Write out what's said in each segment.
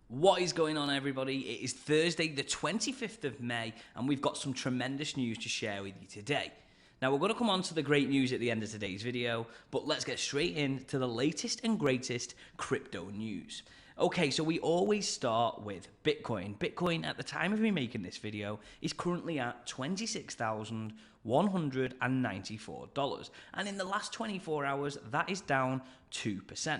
What is going on, everybody? It is Thursday, the 25th of May, and we've got some tremendous news to share with you today. Now, we're going to come on to the great news at the end of today's video, but let's get straight into the latest and greatest crypto news. Okay, so we always start with Bitcoin. Bitcoin, at the time of me making this video, is currently at $26,194. And in the last 24 hours, that is down 2%.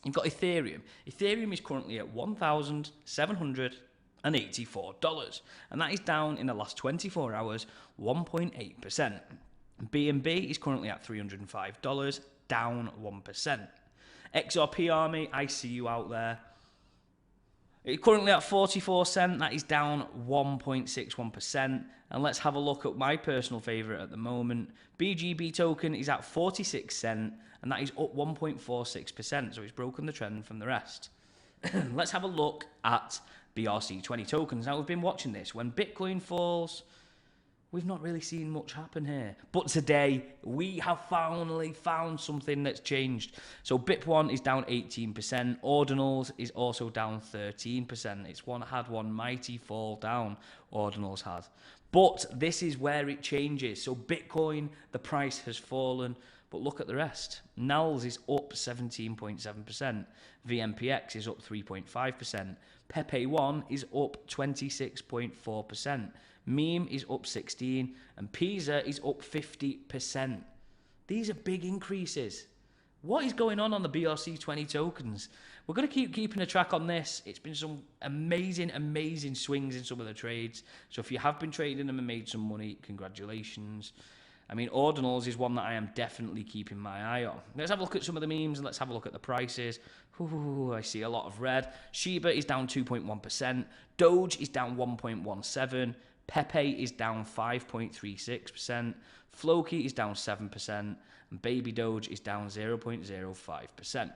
You've got Ethereum. Ethereum is currently at $1,784, and that is down in the last 24 hours 1.8%. BNB is currently at $305, down 1%. XRP Army, I see you out there. It's currently at 44 cents, that is down 1.61%. And let's have a look at my personal favourite at the moment. BRC Token is at 46 cents, and that is up 1.46%, so it's broken the trend from the rest. Let's have a look at BRC 20 tokens. Now, we've been watching this. When Bitcoin falls, we've not really seen much happen here. But today, we have finally found something that's changed. So BIP1 is down 18%. Ordinals is also down 13%. It's had one mighty fall down, Ordinals has. But this is where it changes. So Bitcoin, the price has fallen. But look at the rest. NALS is up 17.7%. VMPX is up 3.5%. Pepe1 is up 26.4%. Meme is up 16%. And Pisa is up 50%. These are big increases. What is going on the BRC 20 tokens? We're going to keep keeping a track on this. It's been some amazing swings in some of the trades. So if you have been trading them and made some money, congratulations. I mean, Ordinals is one that I am definitely keeping my eye on. Let's have a look at some of the memes and let's have a look at the prices. Ooh, I see a lot of red. Shiba is down 2.1%. Doge is down 1.17%. Pepe is down 5.36%. Floki is down 7%. And Baby Doge is down 0.05%.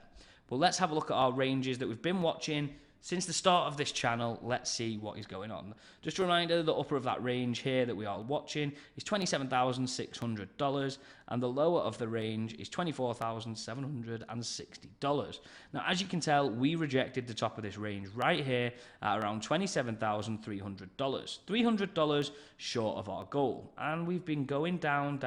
Well, let's have a look at our ranges that we've been watching since the start of this channel. Let's see what is going on. Just a reminder, the upper of that range here that we are watching is $27,600, and the lower of the range is $24,760. Now, as you can tell, we rejected the top of this range right here at around $27,300. $300 short of our goal, and we've been going down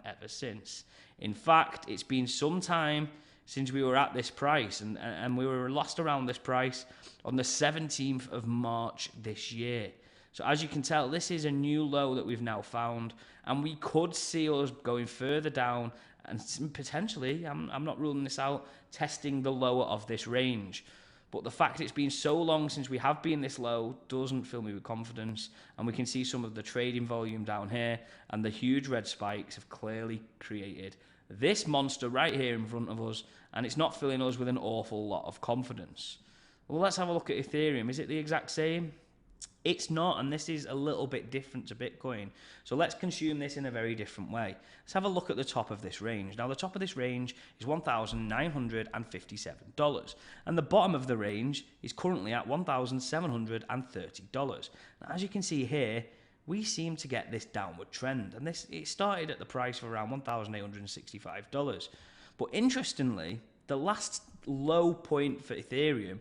ever since. In fact, it's been some time since we were at this price, and we were last around this price on the 17th of March this year. So as you can tell, this is a new low that we've now found, and we could see us going further down and potentially, I'm not ruling this out, testing the lower of this range. But the fact it's been so long since we have been this low doesn't fill me with confidence, and we can see some of the trading volume down here, and the huge red spikes have clearly created this monster right here in front of us, and it's not filling us with an awful lot of confidence. Well, let's have a look at Ethereum. Is it the exact same? It's not, and this is a little bit different to Bitcoin. So let's consume this in a very different way. Let's have a look at the top of this range. Now, the top of this range is $1,957, and the bottom of the range is currently at $1,730. Now, as you can see here, we seem to get this downward trend, and it started at the price of around $1,865. But interestingly, the last low point for Ethereum,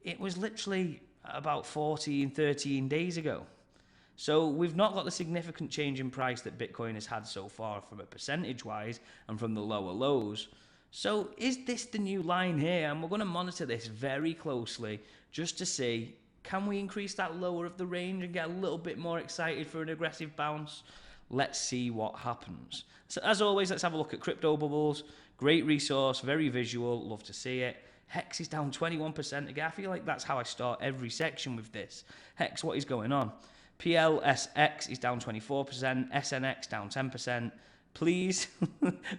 it was literally about 13 days ago. So we've not got the significant change in price that Bitcoin has had so far from a percentage-wise and from the lower lows. So is this the new line here? And we're going to monitor this very closely just to see, can we increase that lower of the range and get a little bit more excited for an aggressive bounce? Let's see what happens. So as always, let's have a look at Crypto Bubbles. Great resource, very visual, love to see it. Hex is down 21% again. I feel like that's how I start every section with this. Hex, what is going on? PLSX is down 24%, SNX down 10%. Please,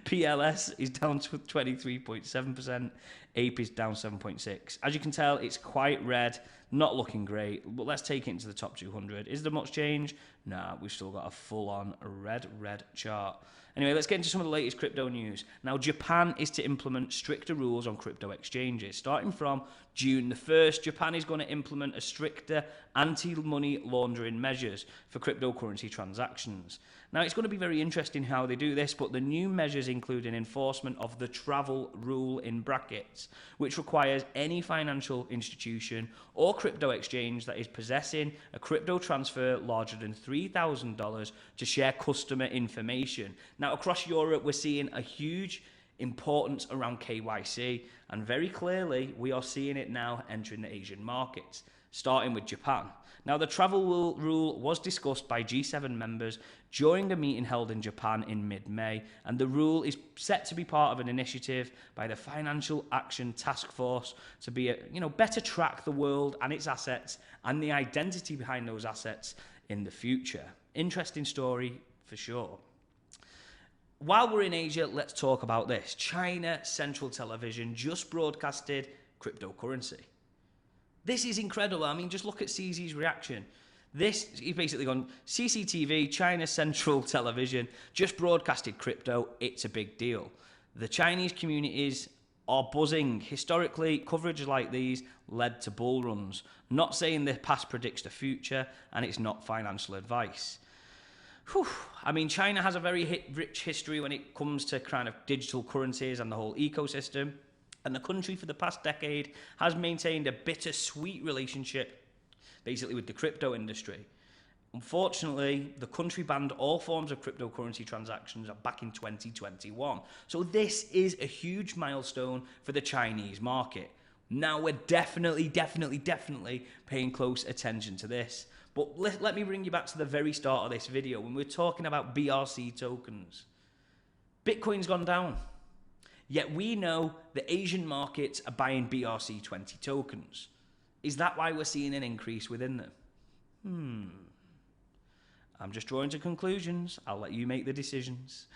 PLS is down to 23.7%, Ape is down 7.6%. As you can tell, it's quite red, not looking great, but let's take it into the top 200. Is there much change? Nah, we've still got a full-on red chart. Anyway, let's get into some of the latest crypto news. Now, Japan is to implement stricter rules on crypto exchanges. Starting from June the 1st, Japan is going to implement a stricter anti-money laundering measures for cryptocurrency transactions. Now, it's going to be very interesting how they do this, but the new measures include an enforcement of the travel rule in brackets, which requires any financial institution or crypto exchange that is possessing a crypto transfer larger than $3,000 to share customer information. Now, across Europe, we're seeing a huge importance around KYC, and very clearly, we are seeing it now entering the Asian markets, starting with Japan. Now, the travel rule was discussed by G7 members during a meeting held in Japan in mid-May, and the rule is set to be part of an initiative by the Financial Action Task Force to be, better track the world and its assets and the identity behind those assets in the future. Interesting story for sure. While we're in Asia, let's talk about this. China Central Television just broadcasted cryptocurrency. This is incredible. I mean, just look at CZ's reaction. He's basically gone, CCTV, China Central Television, just broadcasted crypto. It's a big deal. The Chinese communities are buzzing. Historically, coverage like these led to bull runs. Not saying the past predicts the future, and it's not financial advice. Whew. I mean, China has a very rich history when it comes to kind of digital currencies and the whole ecosystem. And the country for the past decade has maintained a bittersweet relationship, basically, with the crypto industry. Unfortunately, the country banned all forms of cryptocurrency transactions back in 2021. So this is a huge milestone for the Chinese market. Now we're definitely paying close attention to this. But let me bring you back to the very start of this video when we're talking about BRC tokens. Bitcoin's gone down. Yet we know the Asian markets are buying BRC20 tokens. Is that why we're seeing an increase within them? I'm just drawing to conclusions. I'll let you make the decisions.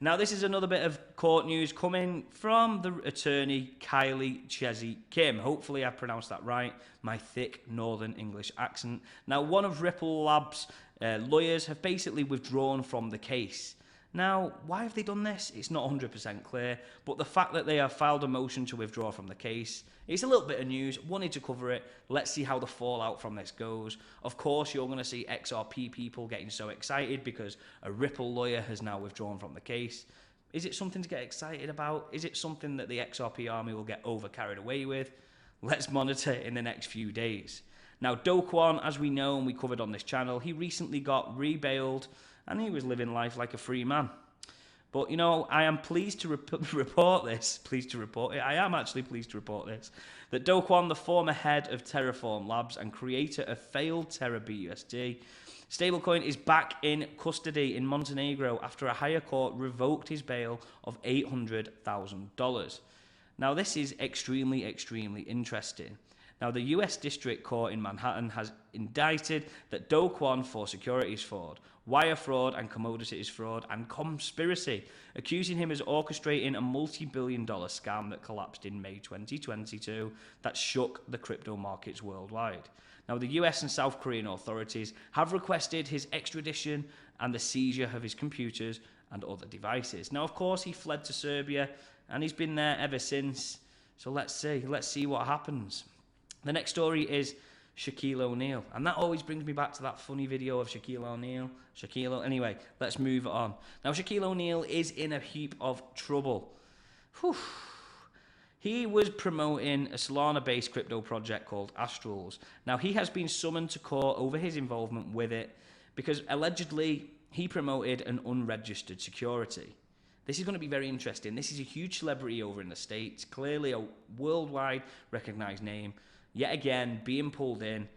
Now, this is another bit of court news coming from the attorney Kylie Chessie Kim. Hopefully I pronounced that right, my thick Northern English accent. Now, one of Ripple Labs' lawyers have basically withdrawn from the case. Now, why have they done this? It's not 100% clear, but the fact that they have filed a motion to withdraw from the case, it's a little bit of news, wanted to cover it. Let's see how the fallout from this goes. Of course, you're going to see XRP people getting so excited because a Ripple lawyer has now withdrawn from the case. Is it something to get excited about? Is it something that the XRP army will get over carried away with? Let's monitor in the next few days. Now, Kwon, as we know and we covered on this channel, he recently got rebailed and he was living life like a free man. But, I am pleased to report this. I am actually pleased to report this. That Kwon, the former head of Terraform Labs and creator of failed Terra BUSD stablecoin, is back in custody in Montenegro after a higher court revoked his bail of $800,000. Now, this is extremely interesting. Now, the US District Court in Manhattan has indicted that Kwon for securities fraud, wire fraud and commodities fraud, and conspiracy, accusing him as orchestrating a multi-billion-dollar scam that collapsed in May 2022 that shook the crypto markets worldwide. Now, the US and South Korean authorities have requested his extradition and the seizure of his computers and other devices. Now, of course, he fled to Serbia, and he's been there ever since. So let's see what happens. The next story is Shaquille O'Neal, and that always brings me back to that funny video of Shaquille O'Neal. Anyway, let's move on. Now, Shaquille O'Neal is in a heap of trouble. He was promoting a Solana-based crypto project called Astrals. Now, he has been summoned to court over his involvement with it because allegedly he promoted an unregistered security. This is going to be very interesting. This is a huge celebrity over in the States, clearly a worldwide recognized name. Yet again, being pulled in.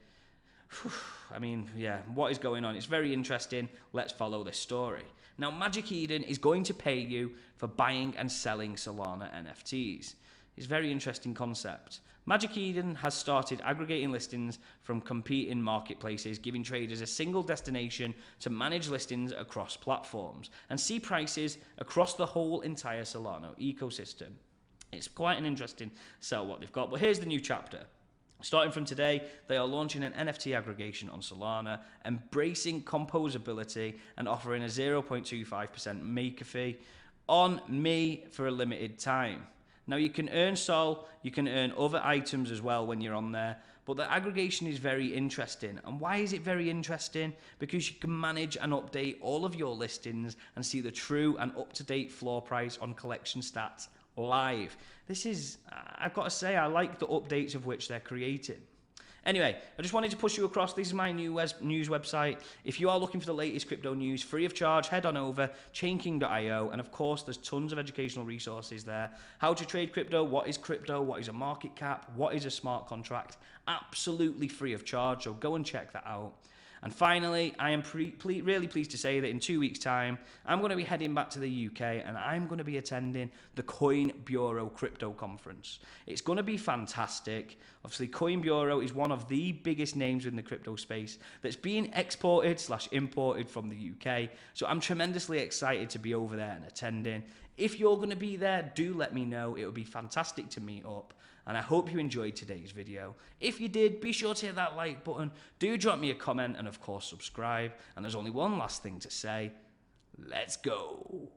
I mean, yeah, what is going on? It's very interesting. Let's follow this story. Now, Magic Eden is going to pay you for buying and selling Solana NFTs. It's a very interesting concept. Magic Eden has started aggregating listings from competing marketplaces, giving traders a single destination to manage listings across platforms and see prices across the whole entire Solana ecosystem. It's quite an interesting sell what they've got, but here's the new chapter. Starting from today, they are launching an NFT aggregation on Solana, embracing composability and offering a 0.25% maker fee on me for a limited time. Now you can earn Sol, you can earn other items as well when you're on there, but the aggregation is very interesting. And why is it very interesting? Because you can manage and update all of your listings and see the true and up-to-date floor price on collection stats live. This is, I've got to say, I like the updates of which they're creating. Anyway, I just wanted to push you across. This is my news website. If you are looking for the latest crypto news free of charge, head on over chainking.io, and of course there's tons of educational resources there. How to trade crypto, what is a market cap, what is a smart contract, absolutely free of charge, so go and check that out. And finally, I am really pleased to say that in 2 weeks' time, I'm going to be heading back to the UK and I'm going to be attending the Coin Bureau Crypto Conference. It's going to be fantastic. Obviously, Coin Bureau is one of the biggest names in the crypto space that's being exported/imported from the UK. So I'm tremendously excited to be over there and attending. If you're going to be there, do let me know. It would be fantastic to meet up. And I hope you enjoyed today's video. If you did, be sure to hit that like button. Do drop me a comment and of course subscribe. And there's only one last thing to say. Let's go.